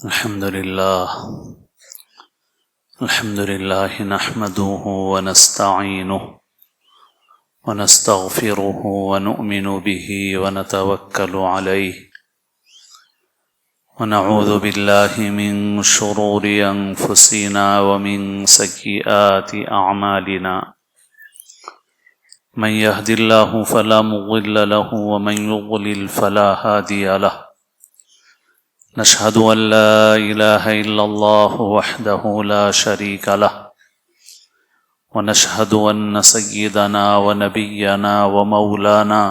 الحمد لله نحمده ونستعينه ونستغفره ونؤمن به ونتوكل عليه ونعوذ بالله من شرور أنفسنا ومن سيئات أعمالنا من يهد الله فلا مضل له ومن يضلل فلا هادي له نشهد أن لا إله إلا الله وحده لا شريك له ونشهد أن سيدنا ونبينا ومولانا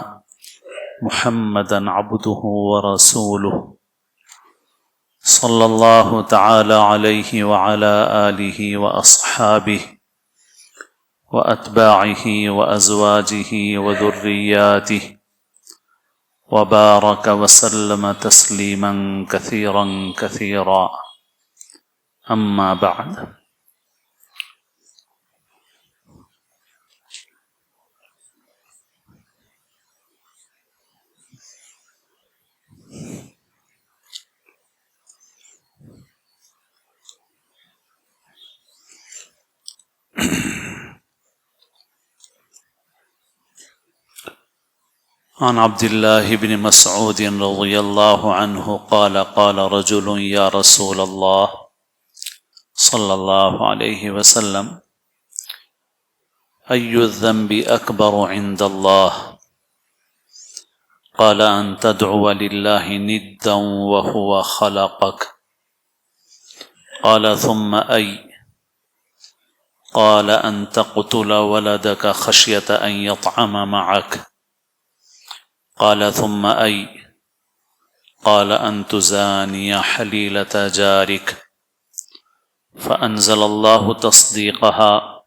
محمدا عبده ورسوله صلى الله تعالى عليه وعلى آله وأصحابه وأتباعه وأزواجه وذرياته وبارك وسلم تسليما كثيرا كثيرا أما بعد عن عبد الله بن مسعود رضي الله عنه قال قال رجل يا رسول الله صلى الله عليه وسلم أي الذنب أكبر عند الله قال أن تدعو لله ندا وهو خلقك قال ثم أي قال أن تقتل ولدك خشية أن يطعم معك قال ثم أي قال أن تزاني حليلة جارك فأنزل الله تصديقها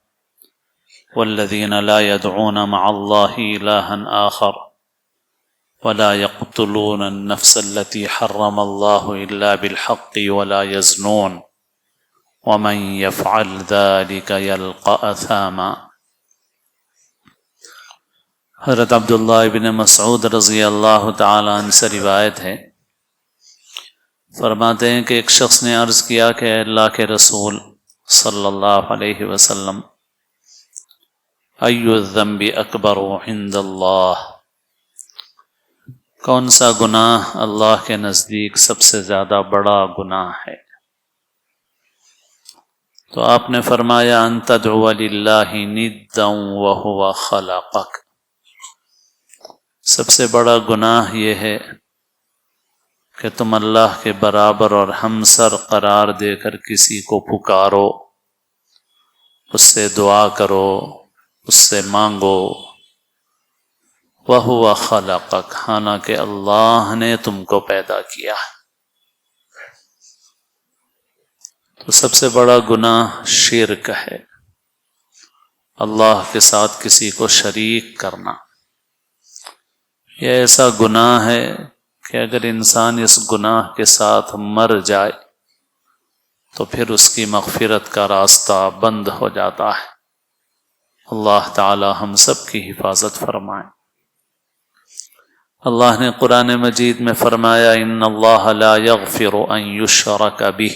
والذين لا يدعون مع الله إلها آخر ولا يقتلون النفس التي حرم الله إلا بالحق ولا يزنون ومن يفعل ذلك يلقى أثاما۔ حضرت عبداللہ ابن مسعود رضی اللہ تعالی عنہ سے روایت ہے، فرماتے ہیں کہ ایک شخص نے عرض کیا کہ اے اللہ کے رسول صلی اللہ علیہ وسلم، ای الذنب اکبر عند اللہ، کون سا گناہ اللہ کے نزدیک سب سے زیادہ بڑا گناہ ہے؟ تو آپ نے فرمایا ان تدعو للہ ندا وہو خلقک، سب سے بڑا گناہ یہ ہے کہ تم اللہ کے برابر اور ہمسر قرار دے کر کسی کو پکارو، اس سے دعا کرو، اس سے مانگو، وَهُوَ خَلَقَكَ، حالانکہ اللہ نے تم کو پیدا کیا۔ تو سب سے بڑا گناہ شرک ہے، اللہ کے ساتھ کسی کو شریک کرنا۔ یہ ایسا گناہ ہے کہ اگر انسان اس گناہ کے ساتھ مر جائے تو پھر اس کی مغفرت کا راستہ بند ہو جاتا ہے۔ اللہ تعالی ہم سب کی حفاظت فرمائے۔ اللہ نے قرآن مجید میں فرمایا ان اللہ لا یغفر ان یشرک بہ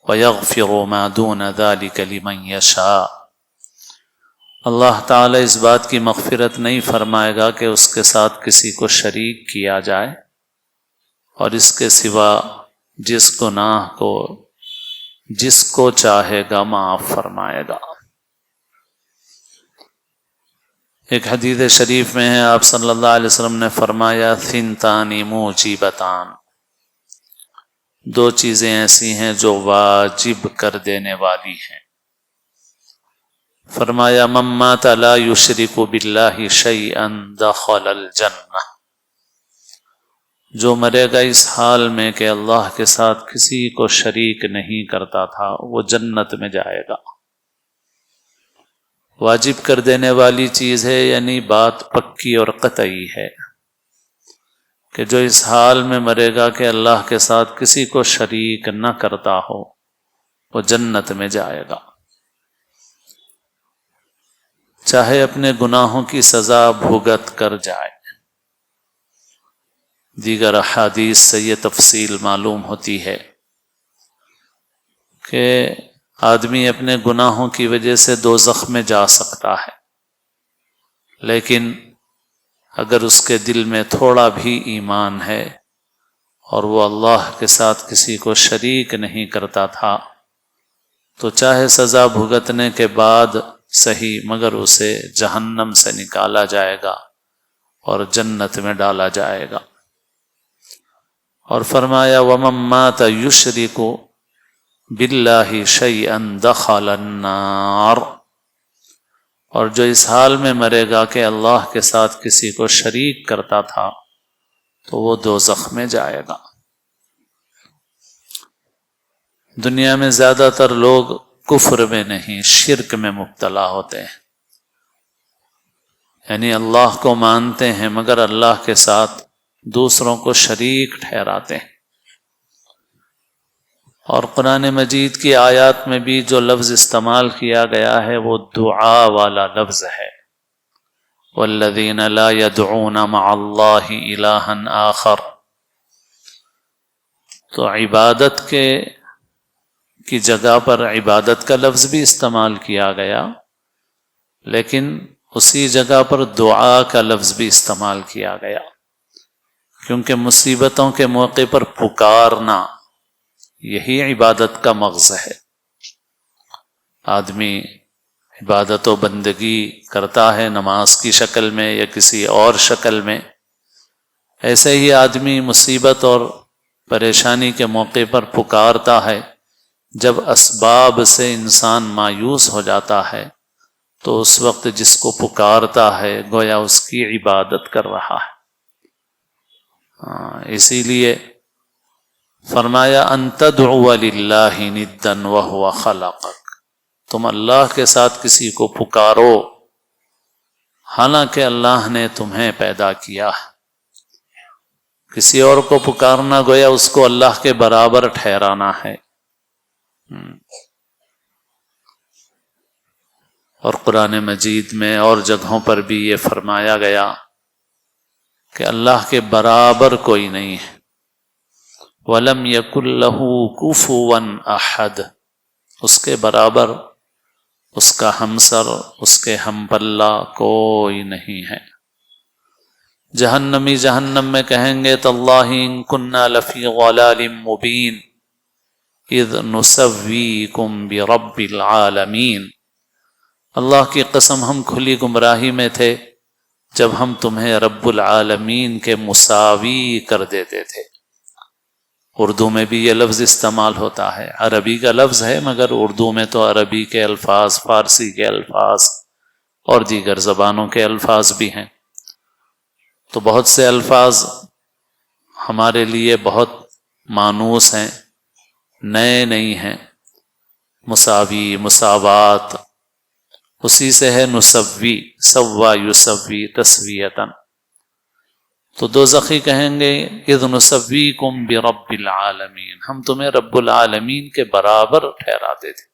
ویغفر ما دون ذلک لمن یشاء، اللہ تعالی اس بات کی مغفرت نہیں فرمائے گا کہ اس کے ساتھ کسی کو شریک کیا جائے، اور اس کے سوا جس گناہ کو جس کو چاہے گا معاف فرمائے گا۔ ایک حدیث شریف میں ہے، آپ صلی اللہ علیہ وسلم نے فرمایا ثنتان موجبتان، دو چیزیں ایسی ہیں جو واجب کر دینے والی ہیں۔ فرمایا من مات لا یشرک باللہ شیئا دخل الجنہ، جو مرے گا اس حال میں کہ اللہ کے ساتھ کسی کو شریک نہیں کرتا تھا وہ جنت میں جائے گا۔ واجب کر دینے والی چیز ہے، یعنی بات پکی اور قطعی ہے کہ جو اس حال میں مرے گا کہ اللہ کے ساتھ کسی کو شریک نہ کرتا ہو وہ جنت میں جائے گا، چاہے اپنے گناہوں کی سزا بھگت کر جائے۔ دیگر احادیث سے یہ تفصیل معلوم ہوتی ہے کہ آدمی اپنے گناہوں کی وجہ سے دوزخ میں جا سکتا ہے، لیکن اگر اس کے دل میں تھوڑا بھی ایمان ہے اور وہ اللہ کے ساتھ کسی کو شریک نہیں کرتا تھا تو چاہے سزا بھگتنے کے بعد صحیح مگر اسے جہنم سے نکالا جائے گا اور جنت میں ڈالا جائے گا۔ اور فرمایا وَمَن مَّاتَ يُشْرِكُ بِاللَّهِ شَيْئًا دَخَلَ النَّارَ، اور جو اس حال میں مرے گا کہ اللہ کے ساتھ کسی کو شریک کرتا تھا تو وہ دوزخ میں جائے گا۔ دنیا میں زیادہ تر لوگ کفر میں نہیں شرک میں مبتلا ہوتے ہیں، یعنی اللہ کو مانتے ہیں مگر اللہ کے ساتھ دوسروں کو شریک ٹھہراتے ہیں۔ اور قرآن مجید کی آیات میں بھی جو لفظ استعمال کیا گیا ہے وہ دعا والا لفظ ہے، والذین لا يدعون مع اللہ الہا آخر، تو عبادت کی جگہ پر عبادت کا لفظ بھی استعمال کیا گیا، لیکن اسی جگہ پر دعا کا لفظ بھی استعمال کیا گیا، کیونکہ مصیبتوں کے موقع پر پکارنا یہی عبادت کا مغز ہے۔ آدمی عبادت و بندگی کرتا ہے نماز کی شکل میں یا کسی اور شکل میں، ایسے ہی آدمی مصیبت اور پریشانی کے موقع پر پکارتا ہے۔ جب اسباب سے انسان مایوس ہو جاتا ہے تو اس وقت جس کو پکارتا ہے گویا اس کی عبادت کر رہا ہے۔ اسی لیے فرمایا ان تدعو للہ ندا وہو خلقک، تم اللہ کے ساتھ کسی کو پکارو حالانکہ اللہ نے تمہیں پیدا کیا۔ کسی اور کو پکارنا گویا اس کو اللہ کے برابر ٹھہرانا ہے۔ اور قرآن مجید میں اور جگہوں پر بھی یہ فرمایا گیا کہ اللہ کے برابر کوئی نہیں ہے۔ وَلَمْ يَكُنْ لَهُ كُفُوًا أَحَدٌ، اس کے برابر، اس کا ہمسر، اس کے ہم پلہ کوئی نہیں ہے۔ جہنمی جہنم میں کہیں گے تاللہ ان كُنَّا لَفِي ضَلَالٍ مُبِينٍ اذ نسویکم برب العالمین، اللہ کی قسم ہم کھلی گمراہی میں تھے جب ہم تمہیں رب العالمین کے مساوی کر دیتے تھے۔ اردو میں بھی یہ لفظ استعمال ہوتا ہے، عربی کا لفظ ہے مگر اردو میں تو عربی کے الفاظ، فارسی کے الفاظ اور دیگر زبانوں کے الفاظ بھی ہیں، تو بہت سے الفاظ ہمارے لیے بہت مانوس ہیں، نئے نہیں ہیں۔ مساوی، مساوات، اسی سے ہے نسوی، سوا یسوی تسویتاً۔ تو دوزخی کہیں گے اذ نسویکم برب العالمین، ہم تمہیں رب العالمین کے برابر ٹھہراتے تھے۔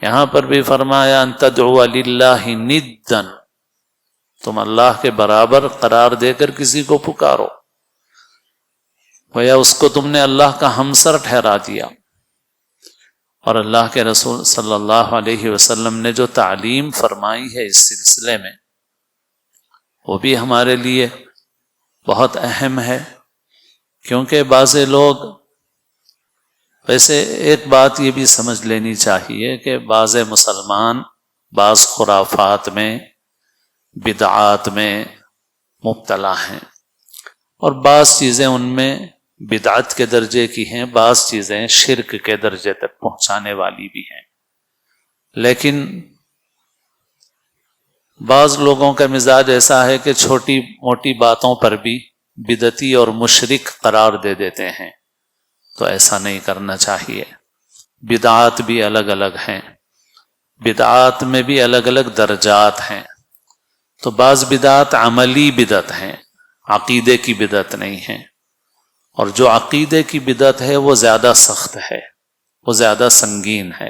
یہاں پر بھی فرمایا ان تدعو للہ ندا، تم اللہ کے برابر قرار دے کر کسی کو پکارو، گویا اس کو تم نے اللہ کا ہمسر ٹھہرا دیا۔ اور اللہ کے رسول صلی اللہ علیہ وسلم نے جو تعلیم فرمائی ہے اس سلسلے میں وہ بھی ہمارے لیے بہت اہم ہے، کیونکہ بعض لوگ، ویسے ایک بات یہ بھی سمجھ لینی چاہیے کہ بعض مسلمان بعض خرافات میں، بدعات میں مبتلا ہیں، اور بعض چیزیں ان میں بدعت کے درجے کی ہیں، بعض چیزیں شرک کے درجے تک پہنچانے والی بھی ہیں۔ لیکن بعض لوگوں کا مزاج ایسا ہے کہ چھوٹی موٹی باتوں پر بھی بدعتی اور مشرک قرار دے دیتے ہیں، تو ایسا نہیں کرنا چاہیے۔ بدعات بھی الگ الگ ہیں، بدعات میں بھی الگ الگ درجات ہیں۔ تو بعض بدعات عملی بدعت ہیں، عقیدے کی بدعت نہیں ہیں، اور جو عقیدے کی بدعت ہے وہ زیادہ سخت ہے، وہ زیادہ سنگین ہے۔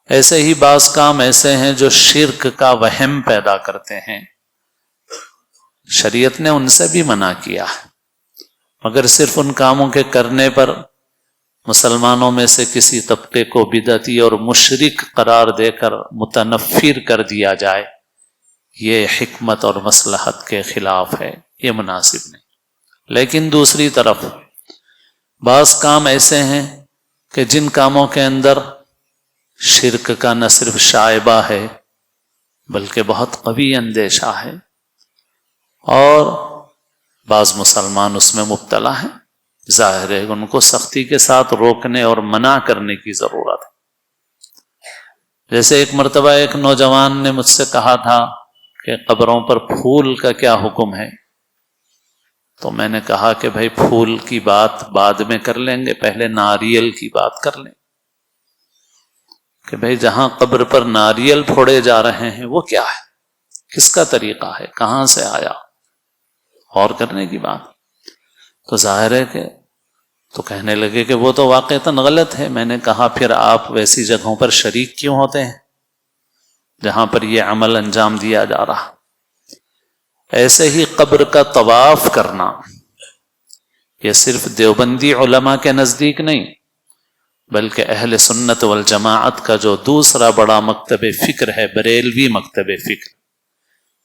ایسے ہی بعض کام ایسے ہیں جو شرک کا وہم پیدا کرتے ہیں، شریعت نے ان سے بھی منع کیا ہے، مگر صرف ان کاموں کے کرنے پر مسلمانوں میں سے کسی طبقے کو بدعتی اور مشرک قرار دے کر متنفر کر دیا جائے، یہ حکمت اور مصلحت کے خلاف ہے، یہ مناسب نہیں۔ لیکن دوسری طرف بعض کام ایسے ہیں کہ جن کاموں کے اندر شرک کا نہ صرف شائبہ ہے بلکہ بہت قوی اندیشہ ہے، اور بعض مسلمان اس میں مبتلا ہیں، ظاہر ہے ان کو سختی کے ساتھ روکنے اور منع کرنے کی ضرورت ہے۔ جیسے ایک مرتبہ ایک نوجوان نے مجھ سے کہا تھا کہ قبروں پر پھول کا کیا حکم ہے، تو میں نے کہا کہ بھائی پھول کی بات بعد میں کر لیں گے، پہلے ناریل کی بات کر لیں کہ بھائی جہاں قبر پر ناریل پھوڑے جا رہے ہیں وہ کیا ہے، کس کا طریقہ ہے، کہاں سے آیا، اور کرنے کی بات۔ تو ظاہر ہے کہ تو کہنے لگے کہ وہ تو واقعتاً غلط ہے۔ میں نے کہا پھر آپ ویسی جگہوں پر شریک کیوں ہوتے ہیں جہاں پر یہ عمل انجام دیا جا رہا؟ ایسے ہی قبر کا طواف کرنا یہ صرف دیوبندی علماء کے نزدیک نہیں بلکہ اہل سنت والجماعت کا جو دوسرا بڑا مکتب فکر ہے، بریلوی مکتب فکر،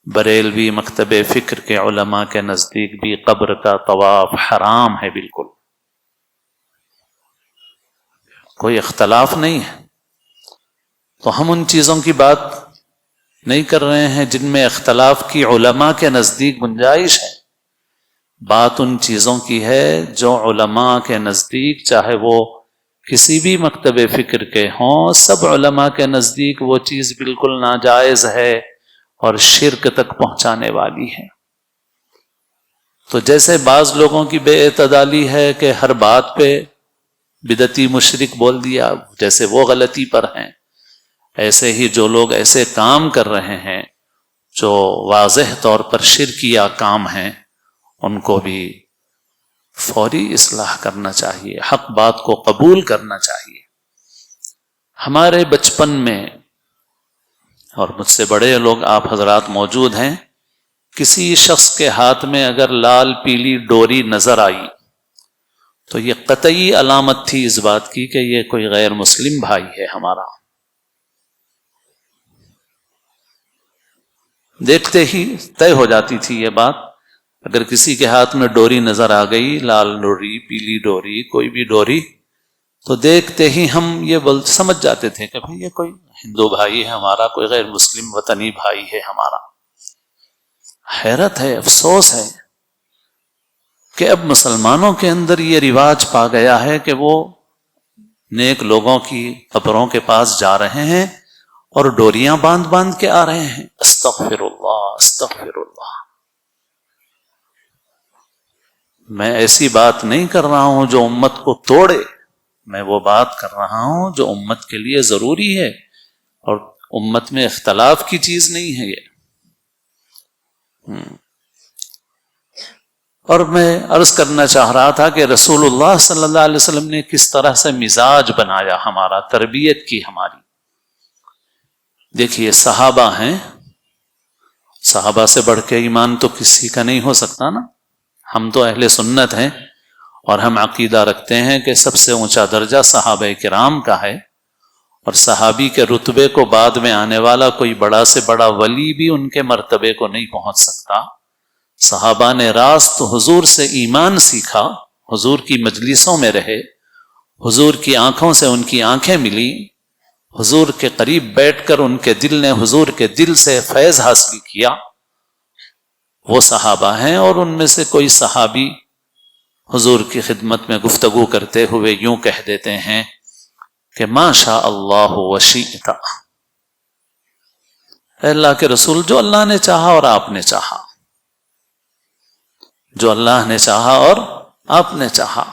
بریلوی مکتب فکر کے علماء کے نزدیک بھی قبر کا طواف حرام ہے، بالکل کوئی اختلاف نہیں ہے۔ تو ہم ان چیزوں کی بات نہیں کر رہے ہیں جن میں اختلاف کی علماء کے نزدیک گنجائش ہے، بات ان چیزوں کی ہے جو علماء کے نزدیک، چاہے وہ کسی بھی مکتب فکر کے ہوں، سب علماء کے نزدیک وہ چیز بالکل ناجائز ہے اور شرک تک پہنچانے والی ہے۔ تو جیسے بعض لوگوں کی بے اعتدالی ہے کہ ہر بات پہ بدعتی مشرک بول دیا، جیسے وہ غلطی پر ہیں، ایسے ہی جو لوگ ایسے کام کر رہے ہیں جو واضح طور پر شرکیہ کام ہیں، ان کو بھی فوری اصلاح کرنا چاہیے، حق بات کو قبول کرنا چاہیے۔ ہمارے بچپن میں، اور مجھ سے بڑے لوگ آپ حضرات موجود ہیں، کسی شخص کے ہاتھ میں اگر لال پیلی ڈوری نظر آئی تو یہ قطعی علامت تھی اس بات کی کہ یہ کوئی غیر مسلم بھائی ہے ہمارا۔ دیکھتے ہی طے ہو جاتی تھی یہ بات، اگر کسی کے ہاتھ میں ڈوری نظر آ گئی، لال ڈوری، پیلی ڈوری، کوئی بھی ڈوری، تو دیکھتے ہی ہم یہ سمجھ جاتے تھے کہ بھئی یہ کوئی ہندو بھائی ہے ہمارا، کوئی غیر مسلم وطنی بھائی ہے ہمارا۔ حیرت ہے، افسوس ہے کہ اب مسلمانوں کے اندر یہ رواج پا گیا ہے کہ وہ نیک لوگوں کی قبروں کے پاس جا رہے ہیں اور ڈوریاں باندھ باندھ کے آ رہے ہیں۔ استغفر اللہ، استغفر اللہ۔ میں ایسی بات نہیں کر رہا ہوں جو امت کو توڑے، میں وہ بات کر رہا ہوں جو امت کے لیے ضروری ہے، اور امت میں اختلاف کی چیز نہیں ہے یہ۔ اور میں عرض کرنا چاہ رہا تھا کہ رسول اللہ صلی اللہ علیہ وسلم نے کس طرح سے مزاج بنایا ہمارا، تربیت کی ہماری۔ دیکھیے صحابہ ہیں، صحابہ سے بڑھ کے ایمان تو کسی کا نہیں ہو سکتا نا۔ ہم تو اہل سنت ہیں اور ہم عقیدہ رکھتے ہیں کہ سب سے اونچا درجہ صحابہ کرام کا ہے، اور صحابی کے رتبے کو بعد میں آنے والا کوئی بڑا سے بڑا ولی بھی ان کے مرتبے کو نہیں پہنچ سکتا۔ صحابہ نے راست حضور سے ایمان سیکھا، حضور کی مجلسوں میں رہے، حضور کی آنکھوں سے ان کی آنکھیں ملی، حضور کے قریب بیٹھ کر ان کے دل نے حضور کے دل سے فیض حاصل کیا۔ وہ صحابہ ہیں، اور ان میں سے کوئی صحابی حضور کی خدمت میں گفتگو کرتے ہوئے یوں کہہ دیتے ہیں کہ ما شاء اللہ وشئت، اے اللہ کے رسول، جو اللہ نے چاہا اور آپ نے چاہا، جو اللہ نے چاہا اور آپ نے چاہا۔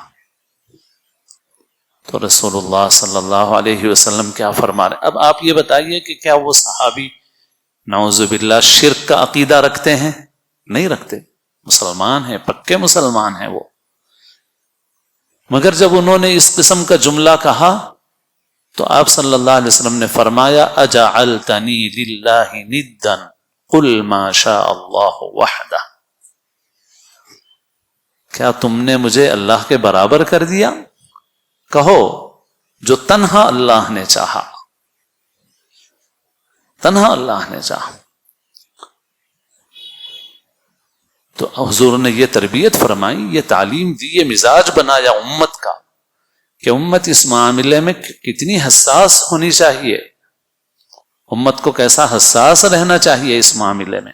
تو رسول اللہ صلی اللہ علیہ وسلم کیا فرما رہے؟ اب آپ یہ بتائیے کہ کیا وہ صحابی نعوذ باللہ شرک کا عقیدہ رکھتے ہیں؟ نہیں رکھتے، مسلمان ہیں، پکے مسلمان ہیں وہ۔ مگر جب انہوں نے اس قسم کا جملہ کہا تو آپ صلی اللہ علیہ وسلم نے فرمایا اجعلتنی للہ ندا قل ما شاء اللہ وحدہ، کیا تم نے مجھے اللہ کے برابر کر دیا؟ کہو جو تنہا اللہ نے چاہا، تنہا اللہ نے چاہا. تو حضور نے یہ تربیت فرمائی، یہ تعلیم دی، یہ مزاج بنایا امت کا کہ امت اس معاملے میں کتنی حساس ہونی چاہیے، امت کو کیسا حساس رہنا چاہیے اس معاملے میں.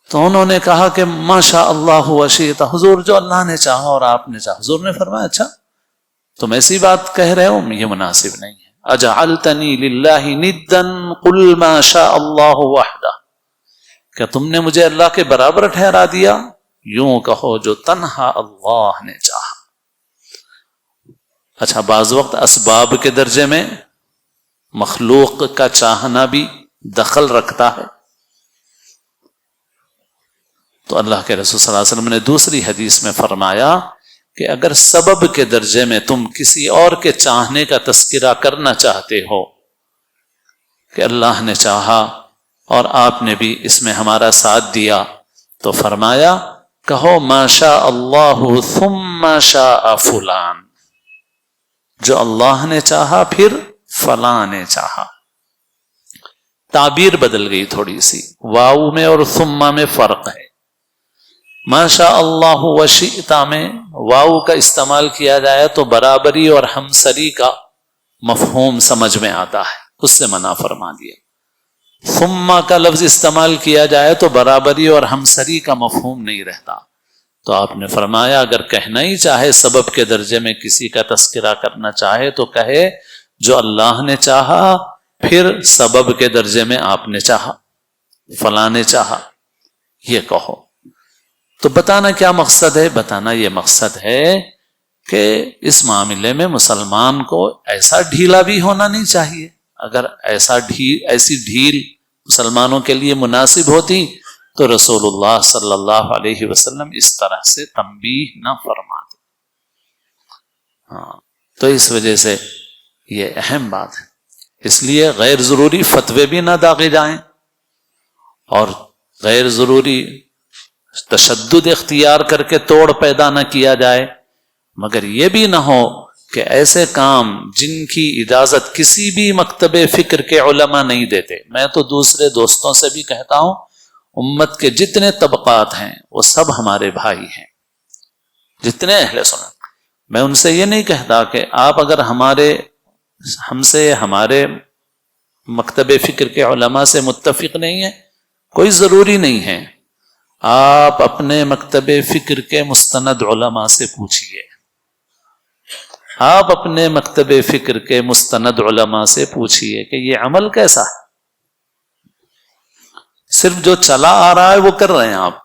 تو انہوں نے کہا کہ ماشاء اللہ وشئت، حضور جو اللہ نے چاہا اور آپ نے چاہا. حضور نے فرمایا اچھا تم ایسی بات کہہ رہے ہو، یہ مناسب نہیں ہے. اجعلتنی للہ ندا قل ما شاء اللہ وحدہ، کیا تم نے مجھے اللہ کے برابر ٹھہرا دیا؟ یوں کہو جو تنہا اللہ نے چاہا. اچھا بعض وقت اسباب کے درجے میں مخلوق کا چاہنا بھی دخل رکھتا ہے. تو اللہ کے رسول صلی اللہ علیہ وسلم نے دوسری حدیث میں فرمایا کہ اگر سبب کے درجے میں تم کسی اور کے چاہنے کا تذکرہ کرنا چاہتے ہو کہ اللہ نے چاہا اور آپ نے بھی اس میں ہمارا ساتھ دیا، تو فرمایا کہو ما شاء اللہ ثم شاء فلان، جو اللہ نے چاہا پھر فلاں نے چاہا. تعبیر بدل گئی تھوڑی سی، واو میں اور ثم میں فرق ہے. ما شاء اللہ وشئت میں واو کا استعمال کیا جائے تو برابری اور ہمسری کا مفہوم سمجھ میں آتا ہے، اس سے منع فرما دیا. ثم کا لفظ استعمال کیا جائے تو برابری اور ہمسری کا مفہوم نہیں رہتا. تو آپ نے فرمایا اگر کہنا ہی چاہے سبب کے درجے میں کسی کا تذکرہ کرنا چاہے تو کہے جو اللہ نے چاہا پھر سبب کے درجے میں آپ نے چاہا، فلاں نے چاہا، یہ کہو. تو بتانا کیا مقصد ہے؟ بتانا یہ مقصد ہے کہ اس معاملے میں مسلمان کو ایسا ڈھیلا بھی ہونا نہیں چاہیے. اگر ایسی ڈھیل مسلمانوں کے لیے مناسب ہوتی تو رسول اللہ صلی اللہ علیہ وسلم اس طرح سے تنبیہ نہ فرماتے. تو اس وجہ سے یہ اہم بات ہے. اس لیے غیر ضروری فتوے بھی نہ داغے جائیں اور غیر ضروری تشدد اختیار کر کے توڑ پیدا نہ کیا جائے، مگر یہ بھی نہ ہو کہ ایسے کام جن کی اجازت کسی بھی مکتب فکر کے علماء نہیں دیتے. میں تو دوسرے دوستوں سے بھی کہتا ہوں امت کے جتنے طبقات ہیں وہ سب ہمارے بھائی ہیں، جتنے اہل سنت. میں ان سے یہ نہیں کہتا کہ آپ اگر ہم سے ہمارے مکتب فکر کے علماء سے متفق نہیں ہیں، کوئی ضروری نہیں ہے. آپ اپنے مکتب فکر کے مستند علماء سے پوچھئے، آپ اپنے مکتب فکر کے مستند علماء سے پوچھئے کہ یہ عمل کیسا ہے. صرف جو چلا آ رہا ہے وہ کر رہے ہیں آپ،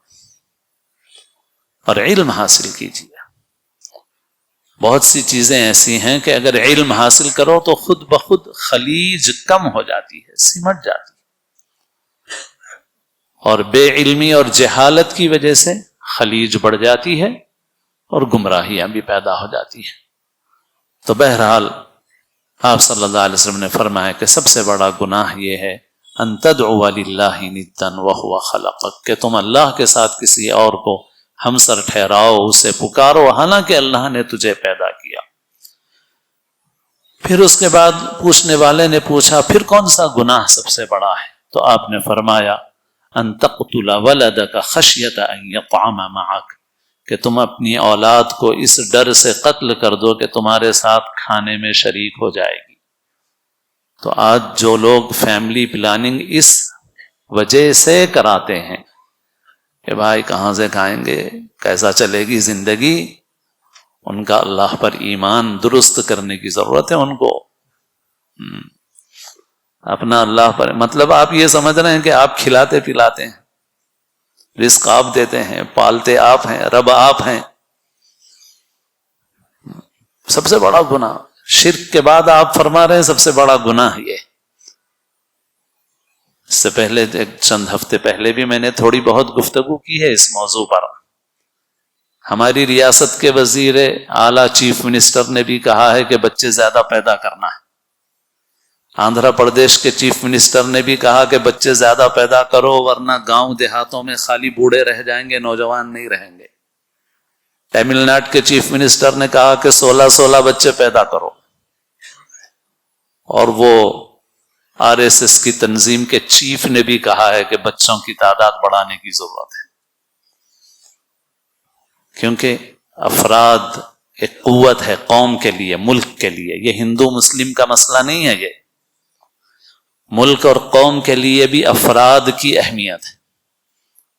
اور علم حاصل کیجیے. بہت سی چیزیں ایسی ہیں کہ اگر علم حاصل کرو تو خود بخود خلیج کم ہو جاتی ہے، سمٹ جاتی ہے، اور بے علمی اور جہالت کی وجہ سے خلیج بڑھ جاتی ہے اور گمراہیاں بھی پیدا ہو جاتی ہیں. تو بہرحال آپ صلی اللہ علیہ وسلم نے فرمایا کہ سب سے بڑا گناہ یہ ہے ان تدعو للہ ندا وہو خلقک، کہ تم اللہ کے ساتھ کسی اور کو ہمسر ٹھہراؤ، اسے پکارو حالانکہ اللہ نے تجھے پیدا کیا. پھر اس کے بعد پوچھنے والے نے پوچھا پھر کون سا گناہ سب سے بڑا ہے؟ تو آپ نے فرمایا ان تقتل ولدک خشیۃ ان یطعم معک، کہ تم اپنی اولاد کو اس ڈر سے قتل کر دو کہ تمہارے ساتھ کھانے میں شریک ہو جائے گی. تو آج جو لوگ فیملی پلاننگ اس وجہ سے کراتے ہیں کہ بھائی کہاں سے کھائیں گے، کیسا چلے گی زندگی، ان کا اللہ پر ایمان درست کرنے کی ضرورت ہے. ان کو اپنا اللہ پر، مطلب آپ یہ سمجھ رہے ہیں کہ آپ کھلاتے پلاتے ہیں، رزق آپ دیتے ہیں، پالتے آپ ہیں، رب آپ ہیں. سب سے بڑا گناہ شرک کے بعد آپ فرما رہے ہیں سب سے بڑا گناہ یہ. اس سے پہلے چند ہفتے پہلے بھی میں نے تھوڑی بہت گفتگو کی ہے اس موضوع پر. ہماری ریاست کے وزیر اعلیٰ چیف منسٹر نے بھی کہا ہے کہ بچے زیادہ پیدا کرنا ہے. آندھرا پردیش کے چیف منسٹر نے بھی کہا کہ بچے زیادہ پیدا کرو ورنہ گاؤں دیہاتوں میں خالی بوڑھے رہ جائیں گے، نوجوان نہیں رہیں گے. تمل ناڈو کے چیف منسٹر نے کہا کہ 16 بچے پیدا کرو، اور وہ RSS کی تنظیم کے چیف نے بھی کہا ہے کہ بچوں کی تعداد بڑھانے کی ضرورت ہے، کیونکہ افراد ایک قوت ہے قوم کے لیے، ملک کے لیے۔ یہ ہندو مسلم کا مسئلہ نہیں ہے، یہ ملک اور قوم کے لیے بھی افراد کی اہمیت ہے۔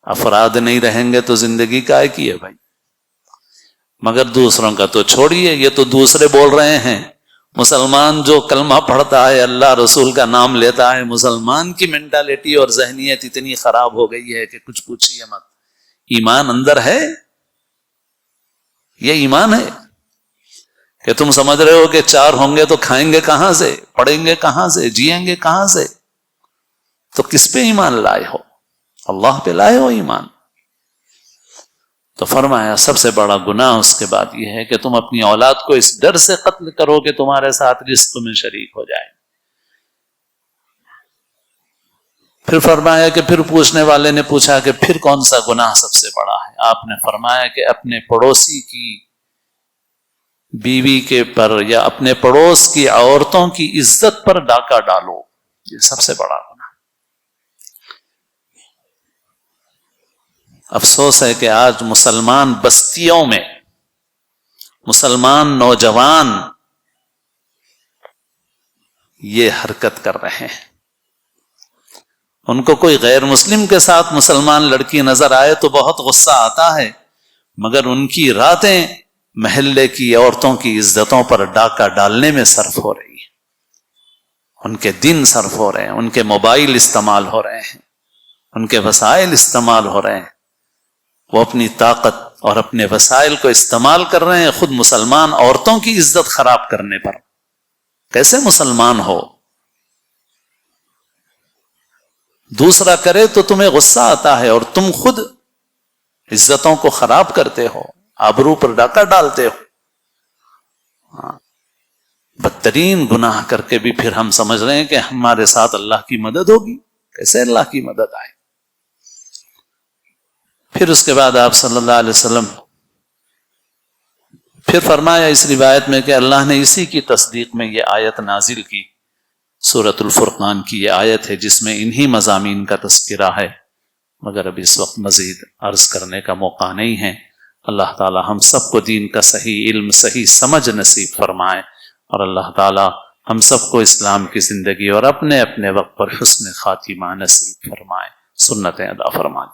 افراد نہیں رہیں گے تو زندگی کائے کی ہے بھائی؟ مگر دوسروں کا تو چھوڑیے، یہ تو دوسرے بول رہے ہیں۔ مسلمان جو کلمہ پڑھتا ہے، اللہ رسول کا نام لیتا ہے، مسلمان کی مینٹالٹی اور ذہنیت اتنی خراب ہو گئی ہے کہ کچھ پوچھیے مت۔ ایمان اندر ہے، یہ ایمان ہے کہ تم سمجھ رہے ہو کہ 4 ہوں گے تو کھائیں گے کہاں سے، پڑھیں گے کہاں سے، جئیں گے کہاں سے؟ تو کس پہ ایمان لائے ہو؟ اللہ پہ لائے ہو ایمان؟ تو فرمایا سب سے بڑا گناہ اس کے بعد یہ ہے کہ تم اپنی اولاد کو اس ڈر سے قتل کرو کہ تمہارے ساتھ رزق میں شریک ہو جائے۔ پھر فرمایا کہ پھر پوچھنے والے نے پوچھا کہ پھر کون سا گناہ سب سے بڑا ہے؟ آپ نے فرمایا کہ اپنے پڑوسی کی بیوی کے پر یا اپنے پڑوس کی عورتوں کی عزت پر ڈاکہ ڈالو، یہ سب سے بڑا گناہ۔ افسوس ہے کہ آج مسلمان بستیوں میں مسلمان نوجوان یہ حرکت کر رہے ہیں۔ ان کو کوئی غیر مسلم کے ساتھ مسلمان لڑکی نظر آئے تو بہت غصہ آتا ہے، مگر ان کی راتیں محلے کی عورتوں کی عزتوں پر ڈاکہ ڈالنے میں صرف ہو رہی ہے، ان کے دن صرف ہو رہے ہیں، ان کے موبائل استعمال ہو رہے ہیں، ان کے وسائل استعمال ہو رہے ہیں، وہ اپنی طاقت اور اپنے وسائل کو استعمال کر رہے ہیں خود مسلمان عورتوں کی عزت خراب کرنے پر۔ کیسے مسلمان ہو؟ دوسرا کرے تو تمہیں غصہ آتا ہے اور تم خود عزتوں کو خراب کرتے ہو، آبرو پر ڈاکہ ڈالتے ہو۔ بدترین گناہ کر کے بھی پھر ہم سمجھ رہے ہیں کہ ہمارے ساتھ اللہ کی مدد ہوگی۔ کیسے اللہ کی مدد آئے؟ پھر اس کے بعد آپ صلی اللہ علیہ وسلم پھر فرمایا اس روایت میں کہ اللہ نے اسی کی تصدیق میں یہ آیت نازل کی، سورۃ الفرقان کی یہ آیت ہے جس میں انہی مضامین کا تذکرہ ہے، مگر اب اس وقت مزید عرض کرنے کا موقع نہیں ہے۔ اللہ تعالی ہم سب کو دین کا صحیح علم، صحیح سمجھ نصیب فرمائے، اور اللہ تعالی ہم سب کو اسلام کی زندگی اور اپنے اپنے وقت پر حسن خاتمہ نصیب فرمائے، سنتیں ادا فرمائے۔